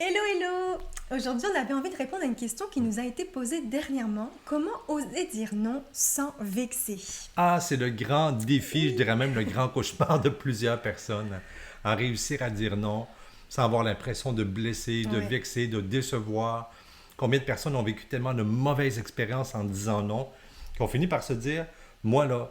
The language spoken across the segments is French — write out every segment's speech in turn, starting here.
Hello, hello! Aujourd'hui, on avait envie de répondre à une question qui nous a été posée dernièrement. Comment oser dire non sans vexer? Ah, c'est le grand défi, je Oui, dirais même le grand cauchemar de plusieurs personnes. À réussir à dire non sans avoir l'impression de blesser, de ouais, vexer, de décevoir. Combien de personnes ont vécu tellement de mauvaises expériences en disant non qu'on finit par se dire, moi là,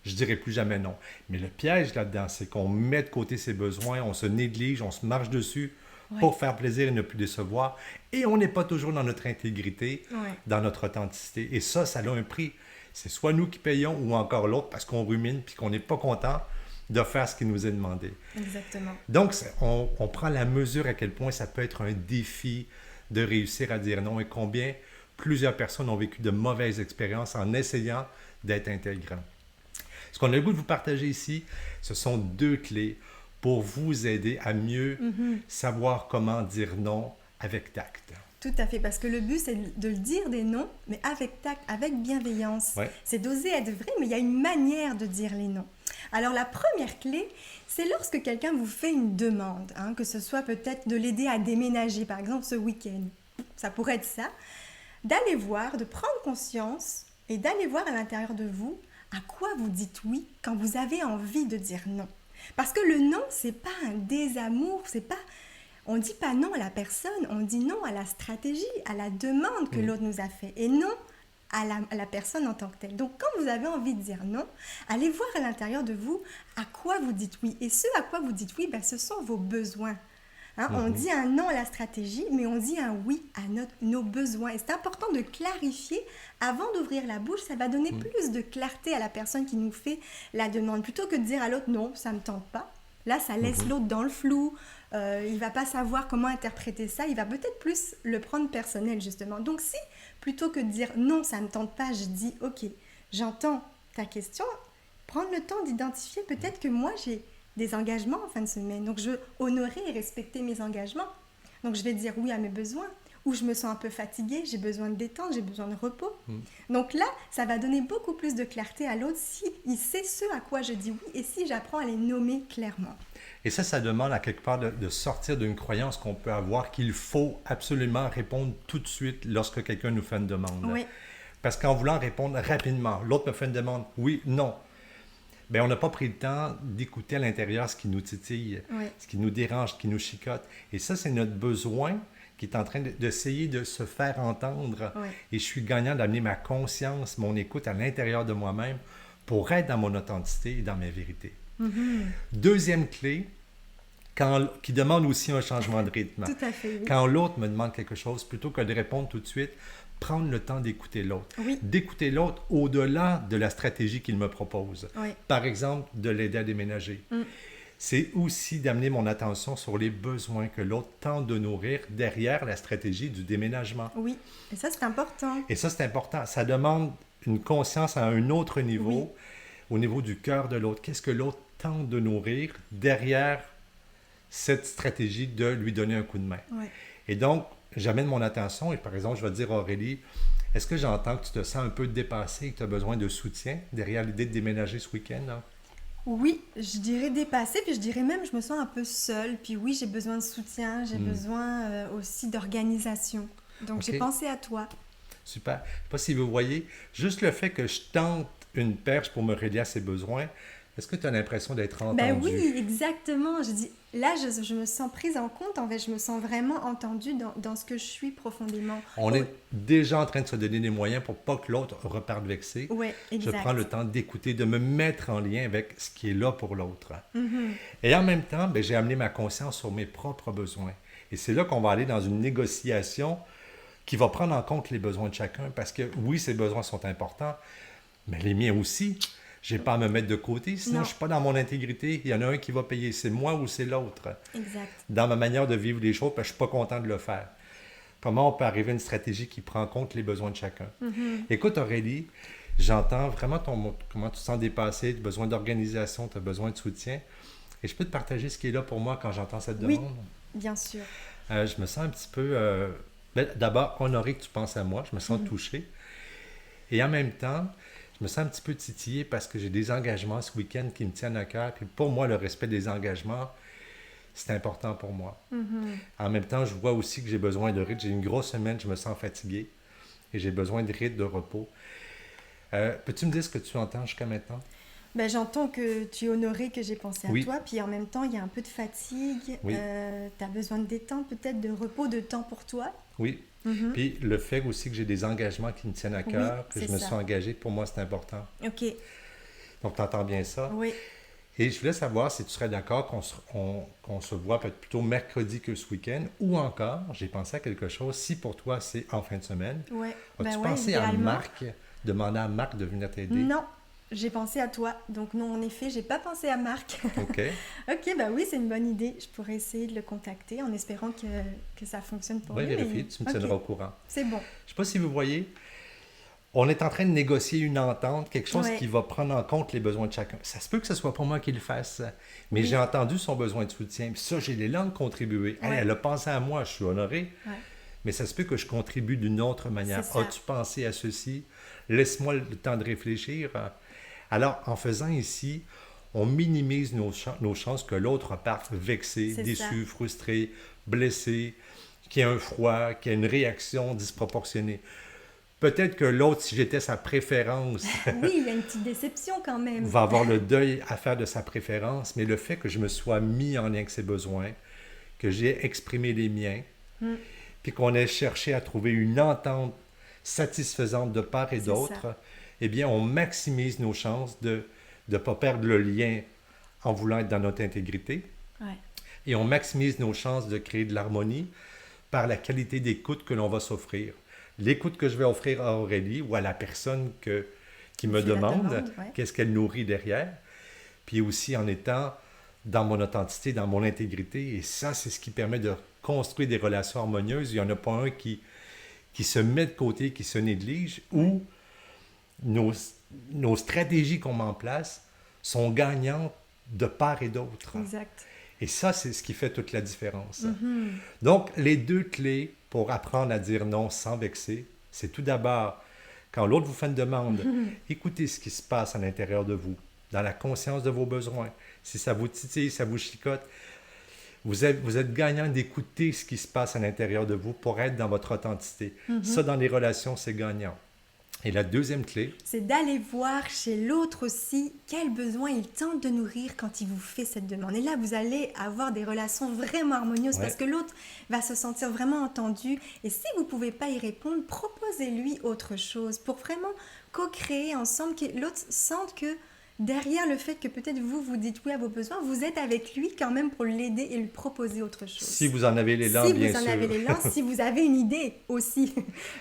je dirai plus jamais non. Mais le piège là-dedans, c'est qu'on met de côté ses besoins, on se néglige, on se marche dessus ouais, pour faire plaisir et ne plus décevoir. Et on n'est pas toujours dans notre intégrité, ouais, dans notre authenticité. Et ça a un prix. C'est soit nous qui payons ou encore l'autre parce qu'on rumine puis qu'on n'est pas content de faire ce qui nous est demandé. exactement. Donc, on prend la mesure à quel point ça peut être un défi de réussir à dire non et combien plusieurs personnes ont vécu de mauvaises expériences en essayant d'être intégrants. Ce qu'on a le goût de vous partager ici, ce sont deux clés pour vous aider à mieux Mhm. savoir comment dire non avec tact. Tout à fait, parce que le but, c'est de le dire des noms, mais avec tact, avec bienveillance. Ouais. C'est d'oser être vrai, mais il y a une manière de dire les noms. Alors, la première clé, c'est lorsque quelqu'un vous fait une demande, hein, que ce soit peut-être de l'aider à déménager, par exemple, ce week-end. Ça pourrait être ça. D'aller voir, de prendre conscience et d'aller voir à l'intérieur de vous à quoi vous dites oui quand vous avez envie de dire non. Parce que le non, c'est pas un désamour, c'est pas on dit pas non à la personne, on dit non à la stratégie, à la demande que Mm. l'autre nous a fait et non à la personne en tant que telle. Donc quand vous avez envie de dire non, allez voir à l'intérieur de vous à quoi vous dites oui. Et ce à quoi vous dites oui, ben, ce sont vos besoins. Hein, on Mhm. dit un non à la stratégie, mais on dit un oui à nos besoins. Et c'est important de clarifier avant d'ouvrir la bouche. Ça va donner Mm. plus de clarté à la personne qui nous fait la demande. Plutôt que de dire à l'autre non, ça ne me tente pas. Là, ça laisse Mhm. l'autre dans le flou. Il ne va pas savoir comment interpréter ça. Il va peut-être plus le prendre personnel, justement. Donc si, plutôt que de dire non, ça ne me tente pas, je dis ok, j'entends ta question, prendre le temps d'identifier peut-être que moi, j'ai des engagements en fin de semaine. Donc, je veux honorer et respecter mes engagements. Donc, je vais dire oui à mes besoins. Ou je me sens un peu fatiguée, j'ai besoin de détente, j'ai besoin de repos. Mm. Donc là, ça va donner beaucoup plus de clarté à l'autre si il sait ce à quoi je dis oui et si j'apprends à les nommer clairement. Et ça demande à quelque part de sortir d'une croyance qu'on peut avoir qu'il faut absolument répondre tout de suite lorsque quelqu'un nous fait une demande. Oui, Parce qu'en voulant répondre rapidement, l'autre me fait une demande, oui, non. Bien, on n'a pas pris le temps d'écouter à l'intérieur ce qui nous titille, oui, ce qui nous dérange, ce qui nous chicote. Et ça, c'est notre besoin qui est en train d'essayer de se faire entendre. oui. Et je suis gagnant d'amener ma conscience, mon écoute à l'intérieur de moi-même pour être dans mon authenticité et dans mes vérités. Mhm. Deuxième clé, qui demande aussi un changement de rythme. Tout à fait, oui. Quand l'autre me demande quelque chose, plutôt que de répondre tout de suite, prendre le temps d'écouter l'autre. Oui, D'écouter l'autre au-delà de la stratégie qu'il me propose. oui. Par exemple, de l'aider à déménager. Mm. C'est aussi d'amener mon attention sur les besoins que l'autre tente de nourrir derrière la stratégie du déménagement. Oui. Et ça, c'est important. Et ça, c'est important. Ça demande une conscience à un autre Oui, niveau, au niveau du cœur de l'autre. Qu'est-ce que l'autre tente de nourrir derrière cette stratégie de lui donner un coup de main? oui. Et donc, j'amène mon attention et par exemple, je vais dire à Aurélie, est-ce que j'entends que tu te sens un peu dépassé et que tu as besoin de soutien derrière l'idée de déménager ce week-end, là? Oui, je dirais dépassée, puis je dirais même je me sens un peu seule. Puis oui, j'ai besoin de soutien, j'ai Hmm. besoin aussi d'organisation. Donc j'ai OK, pensé à toi. super. Je ne sais pas si vous voyez, juste le fait que je tente une perche pour me relier à ses besoins, est-ce que tu as l'impression d'être Ben oui, entendu? exactement. Je dis, là, je me sens prise en compte, en fait, je me sens vraiment entendue dans ce que je suis profondément. On Oh, est déjà en train de se donner des moyens pour pas que l'autre reparte vexé. ouais, Je prends le exact. temps d'écouter, de me mettre en lien avec ce qui est là pour l'autre. Mhm. Et en même temps, ben, j'ai amené ma conscience sur mes propres besoins. Et c'est là qu'on va aller dans une négociation qui va prendre en compte les besoins de chacun, parce que oui, ces besoins sont importants, mais les miens aussi. J'ai pas à me mettre de côté, sinon Non, je suis pas dans mon intégrité. Il y en a un qui va payer, c'est moi ou c'est l'autre. exact. Dans ma manière de vivre les choses, parce que je suis pas content de le faire. Comment on peut arriver à une stratégie qui prend en compte les besoins de chacun? Mhm. Écoute Aurélie, j'entends vraiment comment tu te sens dépassé, tu as besoin d'organisation, tu as besoin de soutien. Et je peux te partager ce qui est là pour moi quand j'entends cette Oui, demande? bien sûr. Je me sens un petit peu, d'abord, honoré que tu penses à moi, je me sens Mhm. touché. Et en même temps, je me sens un petit peu titillé parce que j'ai des engagements ce week-end qui me tiennent à cœur. Puis pour moi, le respect des engagements, c'est important pour moi. Mhm. En même temps, je vois aussi que j'ai besoin de rythme. J'ai une grosse semaine, je me sens fatigué et j'ai besoin de rythme, de repos. Peux-tu me dire ce que tu entends jusqu'à maintenant? Ben, j'entends que tu es honoré que j'ai pensé à Oui, toi, puis en même temps, il y a un peu de fatigue. oui, Tu as besoin de détente, peut-être de repos, de temps pour toi. oui. Mhm. Puis le fait aussi que j'ai des engagements qui me tiennent à Oui, cœur, que c'est je me suis ça. engagé, pour moi, c'est important. Ok, Donc, tu entends bien ça. oui. Et je voulais savoir si tu serais d'accord qu'on se voit peut-être plutôt mercredi que ce week-end, ou encore, j'ai pensé à quelque chose, si pour toi c'est en fin de semaine, Ouais. Ben as-tu ouais, pensé à idéalement. Marc, demander à Marc de venir t'aider? Non, j'ai pensé à toi. Donc non, en effet, j'ai pas pensé à Marc. OK. Ok, bah oui, c'est une bonne idée. Je pourrais essayer de le contacter en espérant que ça fonctionne pour Oui, lui. vérifie, tu me Ok, tiendras au courant. c'est bon. Je ne sais pas si vous voyez, on est en train de négocier une entente, quelque chose Ouais, qui va prendre en compte les besoins de chacun. Ça se peut que ce soit pas moi qui le fasse, mais j'ai oui, entendu son besoin de soutien. Puis ça, j'ai l'élan de contribuer. Hey, ouais, elle a pensé à moi, je suis honoré, ouais, mais ça se peut que je contribue d'une autre c'est manière. ça. As-tu pensé à ceci? Laisse-moi le temps de réfléchir. Alors, en faisant ici, on minimise nos chances que l'autre reparte vexé, C'est ça. déçu, frustré, blessé, qu'il y ait un froid, qu'il y ait une réaction disproportionnée. Peut-être que l'autre, si j'étais sa préférence, Oui, il y a une petite déception quand même. va avoir le deuil à faire de sa préférence, mais le fait que je me sois mis en lien avec ses besoins, que j'ai exprimé les miens, Mm, puis qu'on ait cherché à trouver une entente satisfaisante de part et c'est ça. d'autre, eh bien, on maximise nos chances de ne pas perdre le lien en voulant être dans notre intégrité, Ouais, et on maximise nos chances de créer de l'harmonie par la qualité d'écoute que l'on va s'offrir. L'écoute que je vais offrir à Aurélie ou à la personne qui on me fait la demande demande, ouais. qu'est-ce qu'elle nourrit derrière, puis aussi en étant dans mon authenticité, dans mon intégrité. Et ça, c'est ce qui permet de construire des relations harmonieuses. Il n'y en a pas un qui se met de côté, qui se néglige, Ouais, ou nos, nos stratégies qu'on met en place sont gagnantes de part et d'autre. exact. Et ça, c'est ce qui fait toute la différence. Mhm. Donc, les deux clés pour apprendre à dire non sans vexer, c'est tout d'abord, quand l'autre vous fait une demande, écoutez ce qui se passe à l'intérieur de vous, dans la conscience de vos besoins. Si ça vous titille, ça vous chicote, vous êtes gagnant d'écouter ce qui se passe à l'intérieur de vous pour être dans votre authenticité. Ça, dans les relations, c'est gagnant. Et la deuxième clé, C'est d'aller voir chez l'autre aussi quel besoin il tente de nourrir quand il vous fait cette demande. Et là, vous allez avoir des relations vraiment harmonieuses parce ouais, que l'autre va se sentir vraiment entendu. Et si vous ne pouvez pas y répondre, proposez-lui autre chose pour vraiment co-créer ensemble, que l'autre sente que derrière le fait que peut-être vous, vous dites oui à vos besoins, vous êtes avec lui quand même pour l'aider et lui proposer autre si chose. vous en avez l'élan, Si bien vous en avez sûr. l'élan, si vous avez une idée aussi,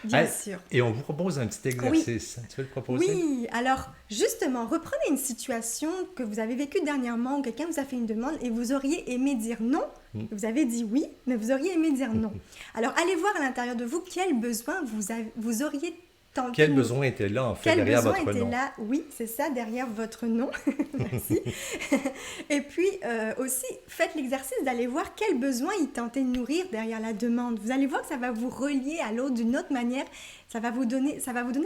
bien Hey, sûr. et on vous propose un petit Oui, exercice. Tu veux le proposer? oui, alors justement, reprenez une situation que vous avez vécue dernièrement où quelqu'un vous a fait une demande et vous auriez aimé dire non. Mm. Vous avez dit oui, mais vous auriez aimé dire non. Alors allez voir à l'intérieur de vous quel besoin vous auriez tenté Quel de... besoin était là, en fait, Quel derrière besoin votre était nom? là? Oui, c'est ça, derrière votre nom. Merci. Et puis aussi, faites l'exercice d'aller voir quel besoin il tentait de nourrir derrière la demande. Vous allez voir que ça va vous relier à l'autre d'une autre manière. Ça va vous donner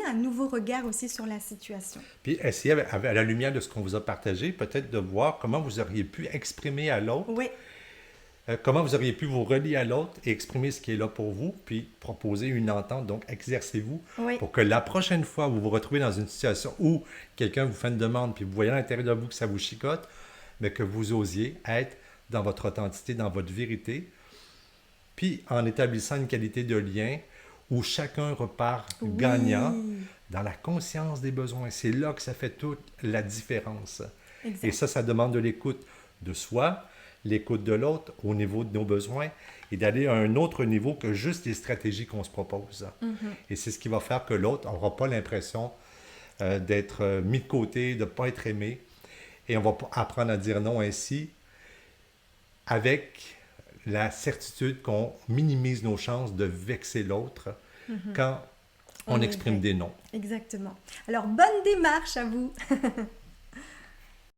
un nouveau regard aussi sur la situation. Puis essayez, à la lumière de ce qu'on vous a partagé, peut-être de voir comment vous auriez pu exprimer à l'autre, Oui, comment vous auriez pu vous relier à l'autre et exprimer ce qui est là pour vous, puis proposer une entente. Donc, exercez-vous oui, pour que la prochaine fois où vous vous retrouvez dans une situation où quelqu'un vous fait une demande, puis vous voyez à l'intérieur de vous que ça vous chicote, mais que vous osiez être dans votre authenticité, dans votre vérité, puis en établissant une qualité de lien où chacun repart gagnant oui, dans la conscience des besoins. C'est là que ça fait toute la différence. Et exact. ça demande de l'écoute de soi, l'écoute de l'autre au niveau de nos besoins et d'aller à un autre niveau que juste les stratégies qu'on se propose. Mhm. Et c'est ce qui va faire que l'autre n'aura pas l'impression d'être mis de côté, de ne pas être aimé. Et on va apprendre à dire non ainsi avec la certitude qu'on minimise nos chances de vexer l'autre quand on En exprime effet. des noms. Exactement. Alors, bonne démarche à vous.